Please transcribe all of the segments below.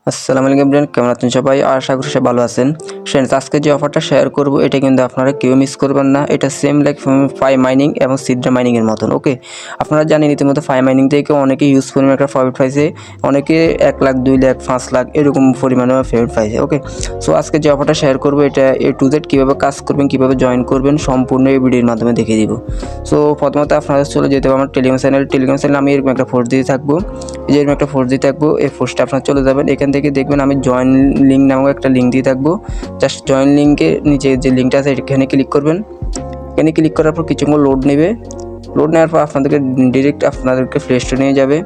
আসসালামু আলাইকুম ফ্রেন্ড, কেমন আছেন সবাই? আশা করি সবাই ভালো আছেন। ফ্রেন্ডস, আজকে যে অফারটা শেয়ার করব এটা কিন্তু আপনারা কেউ মিস করবেন না। এটা সেম লাইক ফাই মাইনিং এবং সিড্রা মাইনিং এর মতন। ওকে, আপনারা জানেন ইতিমধ্যে ফাই মাইনিং থেকে অনেকে ইউজ পরিমাণ একটা প্রফিট পাইছে, অনেকে 1 লাখ 2 লাখ 5 লাখ এরকম পরিমাণে প্রফিট পাইছে। ওকে, সো আজকে যে অফারটা শেয়ার করব এটা A to Z কীভাবে কাজ করবেন, কীভাবে জয়েন করবেন সম্পূর্ণ এই ভিডিওর মাধ্যমে দেখিয়ে দিব। সো প্রথমত আপনারা চলে যেতে হবে আমার টেলিগ্রাম চ্যানেল। আমি এরকম একটা ফোর্স দিয়ে থাকবো, এরকম একটা ফোর্স দিয়ে থাকবো। এই ফোর্সটা আপনারা চলে যাবেন, এখান থেকে দেখবেন আমি জয়েন লিঙ্ক নামক একটা লিঙ্ক দিয়ে থাকবো। জাস্ট জয়েন লিঙ্কের নিচে যে লিঙ্কটা আছে এখানে ক্লিক করবেন। এখানে ক্লিক করার পর কিছুক্ষণ লোড নেবে। লোড নেওয়ার পর আপনাদেরকে ডিরেক্ট আপনাদেরকে প্লে স্টোর নিয়ে যাবে।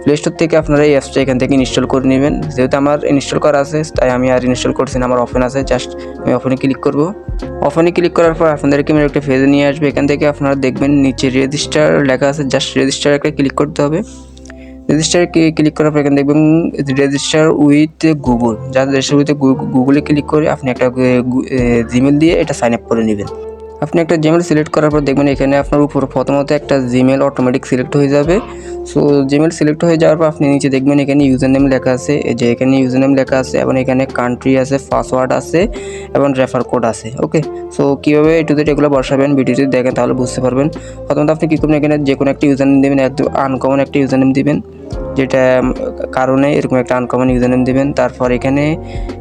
প্লে স্টোর থেকে আপনারা এই অ্যাপসটা এখান থেকে ইনস্টল করে নেবেন। যেহেতু আমার ইনস্টল করা আছে তাই আমি আর ইনস্টল করছি না, আমার ওপেন আছে। জাস্ট আমি ওপেনে ক্লিক করব। ওপেনে ক্লিক করার পর আপনাদেরকে আমি একটা পেজে নিয়ে আসবে। এখান থেকে আপনারা দেখবেন নিচে রেজিস্টার লেখা আছে, জাস্ট রেজিস্টার একটা ক্লিক করতে হবে। রেজিস্টারে ক্লিক করার পর এখানে দেখবেন রেজিস্টার উইথ গুগল। যার রেজিস্টার উইথ গুগলে ক্লিক করে আপনি একটা জিমেল দিয়ে এটা সাইন আপ করে নেবেন। আপনি একটা জিমেল সিলেক্ট করার পর দেখবেন এখানে আপনার উপর প্রথমত একটা জিমেল অটোমেটিক সিলেক্ট হয়ে যাবে। সো জিমেল সিলেক্ট হয়ে যাওয়ার পর আপনি নিচে দেখবেন এখানে ইউজার নেম লেখা আছে, এই যে এখানে ইউজার নেম লেখা আছে এবং এখানে কান্ট্রি আছে, পাসওয়ার্ড আছে এবং রেফার কোড আছে। ওকে, সো কীভাবে A to Z এগুলো বসাবেন ভিডিওটি দেখেন তাহলে বুঝতে পারবেন। প্রথমত আপনি কী করবেন, এখানে যে কোনো একটা ইউজার নেম দেবেন, একদম আনকমন একটা ইউজার নেম দিবেন, যেটা কারণে এরকম একটা আনকমন ইউজার নেম দেবেন। তারপর এখানে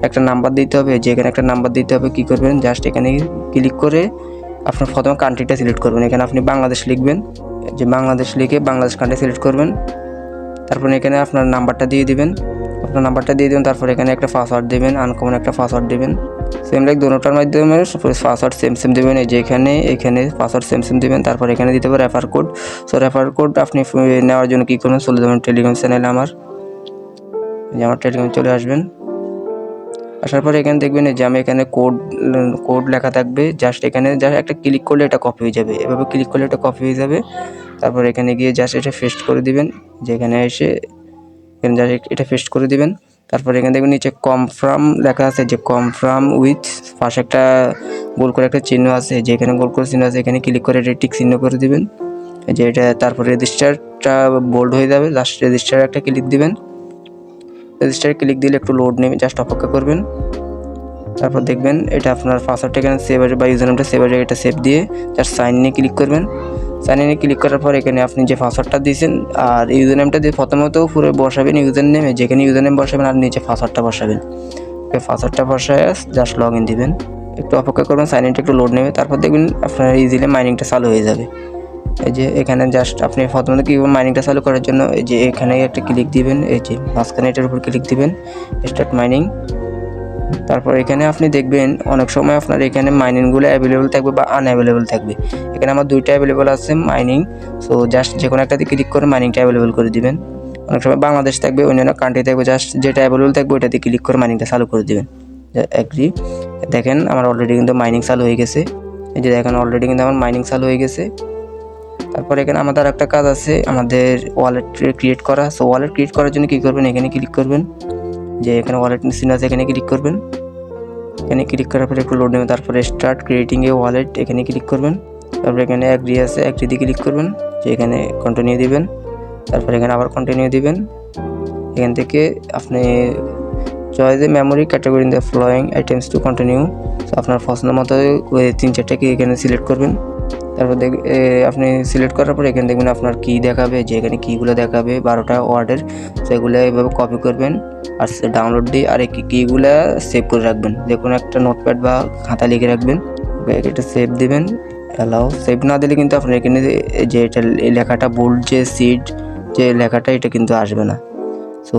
একটা নাম্বার দিতে হবে, যে এখানে একটা নাম্বার দিতে হবে। কী করবেন, জাস্ট এখানে ক্লিক করে আপনার প্রথমে কান্ট্রিটা সিলেক্ট করবেন। এখানে আপনি বাংলাদেশ লিখবেন, যে বাংলাদেশ লিখে বাংলাদেশ কান্ট্রি সিলেক্ট করবেন। তারপর এখানে আপনার নাম্বারটা দিয়ে দিবেন, তারপর এখানে একটা পাসওয়ার্ড দেবেন, আনকমন একটা পাসওয়ার্ড দেবেন। সেম লাইক দুটোটার মাধ্যমে পাসওয়ার্ড সেম দেবেন। এই যে এখানে পাসওয়ার্ড সেম দেবেন। তারপর এখানে দিতে হবে refer code. So refer code আপনি নেওয়ার জন্য কী করবেন, চলে যাবেন টেলিগ্রাম চ্যানেলে আমার টেলিগ্রাম চলে আসবেন। আসার পরে এখানে দেখবেন যে আমি এখানে কোড লেখা থাকবে। জাস্ট একটা ক্লিক করলে এটা কপি হয়ে যাবে, এভাবে ক্লিক করলে এটা কপি হয়ে যাবে। তারপর এখানে গিয়ে জাস্ট এটা পেস্ট করে দিবেন, যেখানে এসে এখানে জাস্ট এটা পেস্ট করে দিবেন। তারপর এখানে দেখবেন নিচে কনফার্ম লেখা আছে, যে কনফার্ম উইথ পাশে একটা গোল করে একটা চিহ্ন আছে, যেখানে গোল করে চিহ্ন আছে এখানে ক্লিক করে এটা টিক চিহ্ন করে দিবেন, যে এটা। তারপর রেজিস্টারটা বোল্ড হয়ে যাবে, জাস্ট রেজিস্টারে একটা ক্লিক দিবেন। রেজিস্টারে ক্লিক দিলে একটু লোড নেবে, জাস্ট অপেক্ষা করবেন। তারপর দেখবেন এটা আপনার পাসওয়ার্ডটা এখানে সেভ আসবে বা ইউজার নেমটা সেভ আসবে, এটা সেভ দিয়ে জাস্ট সাইন ইনে ক্লিক করবেন। সাইন ইনে ক্লিক করার পর এখানে আপনি যে পাসওয়ার্ডটা দিয়েছেন আর ইউজার নেমটা দিয়ে প্রথমত পুরো বসাবেন ইউজার নেমে, যেখানে ইউজার নেম বসাবেন আর নিচে পাসওয়ার্ডটা বসাবেন। পাসওয়ার্ডটা বসায় জাস্ট লগ ইন দিবেন। একটু অপেক্ষা করবেন, সাইন ইনটা একটু লোড নেবে। তারপর দেখবেন আপনার ইজিলি মাইনিংটা চালু হয়ে যাবে। এই যে এখানে জাস্ট আপনি প্রথমত কি মাইনিংটা চালু করার জন্য এই যে এখানে একটা ক্লিক দিবেন, এই যে মাঝখানে এটার উপর ক্লিক দিবেন, স্টার্ট মাইনিং। তারপর এখানে আপনি দেখবেন অনেক সময় আপনার এখানে মাইনিংগুলো অ্যাভেলেবল থাকবে বা আনঅ্যাভেলেবল থাকবে। এখানে আমার দুইটা অ্যাভেলেবল আছে মাইনিং। সো জাস্ট যে কোনো একটাতে ক্লিক করে মাইনিংটা অ্যাভেলেবল করে দিবেন। অনেক সময় বাংলাদেশ থাকবে, অন্যান্য কান্ট্রি থাকবে, জাস্ট যেটা অ্যাভেলেবল থাকবে ওইটাতে ক্লিক করে মাইনিংটা চালু করে দিবেন। অ্যাগ্রি। দেখেন আমার অলরেডি কিন্তু মাইনিং চালু হয়ে গেছে। এই যে দেখেন অলরেডি কিন্তু আমার মাইনিং চালু হয়ে গেছে। তারপর এখানে আমাদের একটা কাজ আছে, আমাদের ওয়ালেট ক্রিয়েট করা। সো ওয়ালেট ক্রিয়েট করার জন্য কী করবেন, এখানে ক্লিক করবেন, যে এখানে ওয়ালেট চিহ্ন আছে এখানে ক্লিক করবেন। এখানে ক্লিক করার পরে একটু লোড নেবেন। তারপরে স্টার্ট ক্রিয়েটিং এ ওয়ালেট এখানে ক্লিক করবেন। তারপরে এখানে অ্যাগ্রি আছে, অ্যাগ্রি দিয়ে ক্লিক করবেন, যে এখানে কন্টিনিউ দিবেন। তারপরে এখানে আবার কন্টিনিউ দিবেন। এখান থেকে আপনি choice A memory category in the following items to continue. আপনার পছন্দ মতো 3-4টা এখানে সিলেক্ট করবেন। তারপর আপনি সিলেক্ট করার পর এখানে দেখবেন আপনার কী দেখাবে, যে এখানে কীগুলো দেখাবে 12টা ওয়ার্ডের। সেগুলো এভাবে কপি করবেন আর ডাউনলোড দিয়ে আর এই কীগুলো সেভ করে রাখবেন, যে কোনো একটা নোটপ্যাড বা খাতা লিখে রাখবেন। এটা সেভ দিবেন, অ্যালাউ। সেভ না দিলে কিন্তু আপনার এখানে যে এটা লেখাটা বোল্ড যে সিড যে লেখাটা এটা কিন্তু আসবে না। সো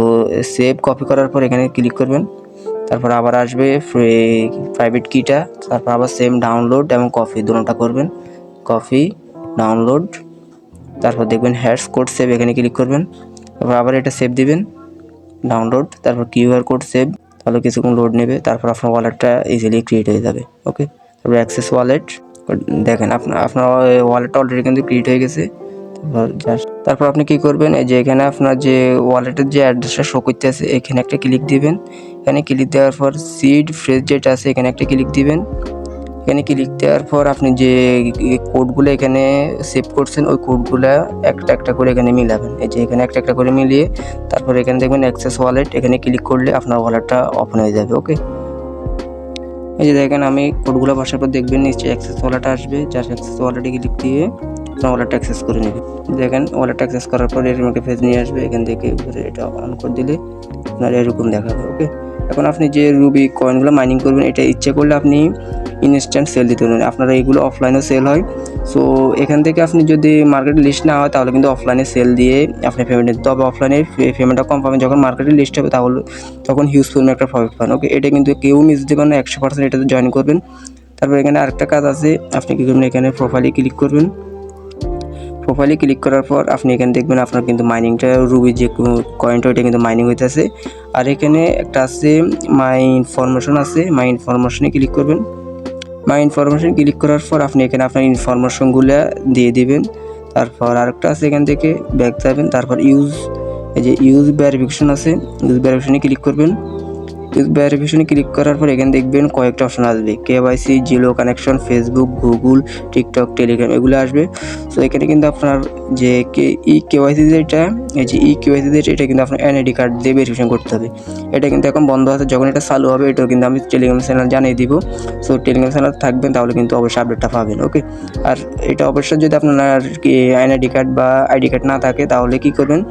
সেভ কপি করার পর এখানে ক্লিক করবেন। তারপর আবার আসবে প্রাইভেট কিটা। তারপর আবার সেম ডাউনলোড এবং কপি দুটোটা করবেন, কপি ডাউনলোড। তারপর দেখবেন হ্যাশ কোড সেভ, এখানে ক্লিক করবেন। তারপর আবার এটা সেভ দিবেন, ডাউনলোড। তারপর কিউআর কোড সেভ, তাহলে কিছুক্ষণ লোড নেবে। তারপর আপনার ওয়ালেটটা ইজিলি ক্রিয়েট হয়ে যাবে। ওকে, তারপর অ্যাক্সেস ওয়ালেট। দেখেন আপনার ওয়ালেটটা অলরেডি কিন্তু ক্রিয়েট হয়ে গেছে। তারপর আপনি কি করবেন, এই যে এখানে আপনার যে ওয়ালেটের যে অ্যাড্রেসটা শো করতেছে এখানে একটা ক্লিক দিবেন। এখানে ক্লিক দেওয়ার পর সিড ফ্রেজ যেটা আছে এখানে একটা ক্লিক দিবেন। এখানে ক্লিক দেওয়ার পর আপনি যে কোডগুলো এখানে সেভ করছেন ওই কোডগুলো একটা একটা করে এখানে মিলাবেন। এই যে এখানে একটা একটা করে মিলিয়ে তারপর এখানে দেখবেন অ্যাক্সেস ওয়ালেট, এখানে ক্লিক করলে আপনার ওয়ালেটটা ওপেন হয়ে যাবে। ওকে, এই যে দেখেন আমি কোডগুলো বসার পর দেখবেন নিচে অ্যাক্সেস ওয়ালেট আসবে, জাস্ট অ্যাক্সেস ওয়ালেটে ক্লিক দিয়ে আপনার ওয়ালেটটা অ্যাক্সেস করে নেবেন। দেখেন ওয়ালেটটা অ্যাক্সেস করার পর এরকম একটা পেজ নিয়ে আসবে, এখান থেকে উপরে এটা অন করে দিলে আপনার এরকম দেখাবে। ওকে, এখন আপনি যে রুবি কয়েনগুলো মাইনিং করবেন এটা ইচ্ছে করলে আপনি ইনস্ট্যান্ট সেল দিতে পারেন, আপনারা এগুলো অফলাইনেও সেল হয়। সো এখান থেকে আপনি যদি মার্কেটে লিস্ট না হয় তাহলে কিন্তু অফলাইনে সেল দিয়ে আপনি পেমেন্ট দিতে হবে। অফলাইনে পেমেন্টটা কম পাবেন, যখন মার্কেটে লিস্ট হবে তাহলে তখন হিউজ পরিমাণ একটা প্রফিট পান। ওকে, এটা কিন্তু কেউ মিস দেবেন না, 100% এটাতে জয়েন করবেন। তারপর এখানে আরেকটা কাজ আছে, আপনি কী করবেন, এখানে প্রোফাইলে ক্লিক করবেন। প্রোফাইলে ক্লিক করার পর আপনি এখানে দেখবেন আপনার কিন্তু মাইনিংটা রুবি যে কয়েনটা ওইটা কিন্তু মাইনিং হইতেছে। আর এখানে একটা আছে মাই ইনফরমেশন আছে, মাই ইনফরমেশনে ক্লিক করবেন। মাই ইনফরমেশন ক্লিক করার পর আপনি এখানে আপনার ইনফরমেশনগুলো দিয়ে দিবেন। তারপর আরেকটা আছে, এখান থেকে ব্যাক যাবেন, তারপর এই যে ইউজ ভেরিফিকেশন আছে, ইউজ ভেরিফিকেশনে ক্লিক করবেন। ইউজ ভেরিফিকেশনে ক্লিক করার পর এখানে দেখবেন কয়েকটা অপশন আসবে, কেওয়াইসি, জিলো connection, Facebook, Google, TikTok, Telegram এগুলো আসবে। সো এখানে কিন্তু আপনার যে কেওয়াইসি যেটা, এই যে কেওয়াইসি যেটা, এটা কিন্তু আপনার এনআইডি কার্ড দিয়ে ভেরিফিকেশন করতে হবে। এটা কিন্তু এখন বন্ধ আছে, যখন এটা চালু হবে এটাও কিন্তু আমি টেলিগ্রাম চ্যানেল জানিয়ে দিব। সো টেলিগ্রাম চ্যানেল থাকবেন তাহলে কিন্তু অবশ্যই আপডেটটা পাবেন। ওকে, আর এটা অবশ্যই যদি আপনার এনআইডি কার্ড বা আইডি কার্ড না থাকে তাহলে কি করবেন,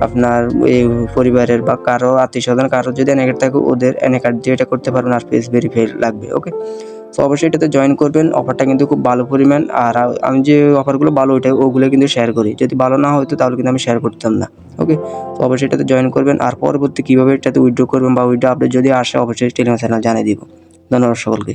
আপনার এই পরিবারের বা কারো আত্মীয়স্বজন কারো যদি এনআইডি কার্ড থাকে ওদের এনআইডি কার্ড দিয়ে এটা করতে পারবেন, আর ফেস ভেরিফাই লাগবে। ওকে, তো অবশ্যই এটাতে জয়েন করবেন, অফারটা কিন্তু খুব ভালো পরিমাণ। আর আমি যে অফারগুলো ভালো ওগুলো কিন্তু শেয়ার করি, যদি ভালো না হতো তাহলে কিন্তু আমি শেয়ার করতাম না। ওকে, তো অবশ্যই এটাতে জয়েন করবেন। আর পরবর্তী কীভাবে এটাতে উইথড্র করবেন বা উইথড্র আপডেট যদি আসে অবশ্যই টেলিগ্রাম চ্যানেল জানিয়ে দিব। ধন্যবাদ সকলকে।